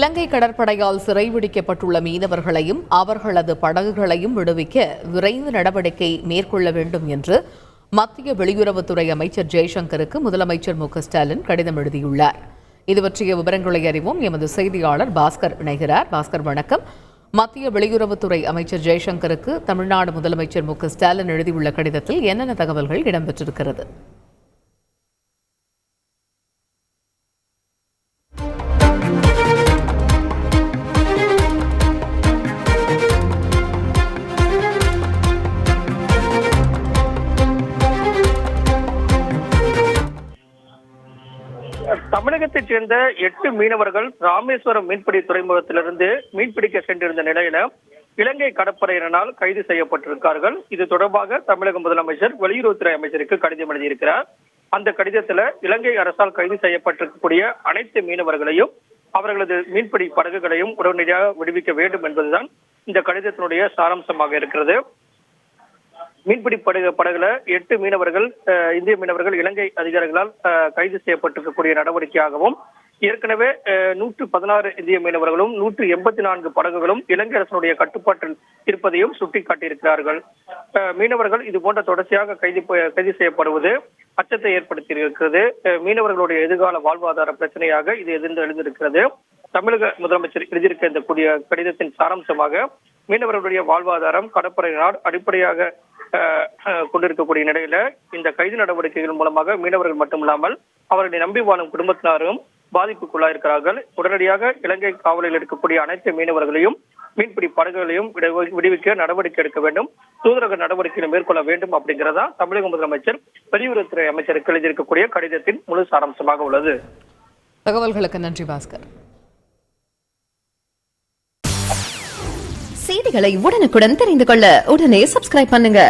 இலங்கை கடற்படையால் சிறைபிடிக்கப்பட்டுள்ள மீனவர்களையும் அவர்களது படகுகளையும் விடுவிக்க விரைந்து நடவடிக்கை மேற்கொள்ள வேண்டும் என்று மத்திய வெளியுறவுத்துறை அமைச்சர் ஜெய்சங்கருக்கு முதலமைச்சர் மு.க.ஸ்டாலின் கடிதம் எழுதியுள்ளார். இது பற்றிய விவரங்களை அறிவோம். எமது செய்தியாளர் பாஸ்கர் இணைகிறார். பாஸ்கர், வணக்கம். மத்திய வெளியுறவுத்துறை அமைச்சர் ஜெய்சங்கருக்கு தமிழ்நாடு முதலமைச்சர் மு.க.ஸ்டாலின் எழுதியுள்ள கடிதத்தில் என்னென்ன தகவல்கள் இடம்பெற்றிருக்கிறது? தமிழகத்தைச் சேர்ந்த 8 மீனவர்கள் ராமேஸ்வரம் மீன்பிடி துறைமுகத்திலிருந்து மீன்பிடிக்க சென்றிருந்த நிலையில இலங்கை கடற்படையினரால் கைது செய்யப்பட்டிருக்கிறார்கள். இது தொடர்பாக தமிழக முதலமைச்சர் வெளியுறவுத்துறை அமைச்சருக்கு கடிதம் எழுதியிருக்கிறார். அந்த கடிதத்துல இலங்கை அரசால் கைது செய்யப்பட்டிருக்கக்கூடிய அனைத்து மீனவர்களையும் அவர்களது மீன்பிடி படகுகளையும் உடனடியாக விடுவிக்க வேண்டும் என்பதுதான் இந்த கடிதத்தினுடைய சாராம்சமாக இருக்கிறது. மீன்பிடி படகுல 8 மீனவர்கள் இந்திய மீனவர்கள் இலங்கை அதிகாரிகளால் கைது செய்யப்பட்டிருக்கக்கூடிய நடவடிக்கையாகவும், ஏற்கனவே 116 இந்திய மீனவர்களும் 184 படகுகளும் இலங்கை அரசனுடைய கட்டுப்பாட்டில் இருப்பதையும் சுட்டிக்காட்டியிருக்கிறார்கள். மீனவர்கள் இது போன்ற தொடர்ச்சியாக கைது செய்யப்படுவது அச்சத்தை ஏற்படுத்தி இருக்கிறது. மீனவர்களுடைய எதிர்கால வாழ்வாதார பிரச்சனையாக இது எழுந்திருக்கிறது. தமிழக முதலமைச்சர் எழுதியிருக்க இந்த கூடிய கடிதத்தின் சாராம்சமாக மீனவர்களுடைய வாழ்வாதாரம் கடற்படையினால் அடிப்படையாக கொண்டிருக்கக்கூடிய நிலையில இந்த கைது நடவடிக்கைகள் மூலமாக மீனவர்கள் மட்டுமில்லாமல் அவர்களை நம்பி வாழும் குடும்பத்தினரும் பாதிப்புக்குள்ளாயிருக்கிறார்கள். உடனடியாக இலங்கை காவலில் இருக்கக்கூடிய அனைத்து மீனவர்களையும் மீன்பிடி படகுகளையும் விடுவிக்க நடவடிக்கை எடுக்க வேண்டும், தூதரக நடவடிக்கைகளை மேற்கொள்ள வேண்டும் அப்படிங்கிறதா தமிழக முதலமைச்சர் வெளியுறவுத்துறை அமைச்சருக்கு எழுதியிருக்கக்கூடிய கடிதத்தின் முழு சாராம்சமாக உள்ளது. தகவல்களுக்கு நன்றி பாஸ்கர். செய்திகளை உடனுக்குடன் தெரிந்து கொள்ள உடனே சப்ஸ்கிரைப் பண்ணுங்க.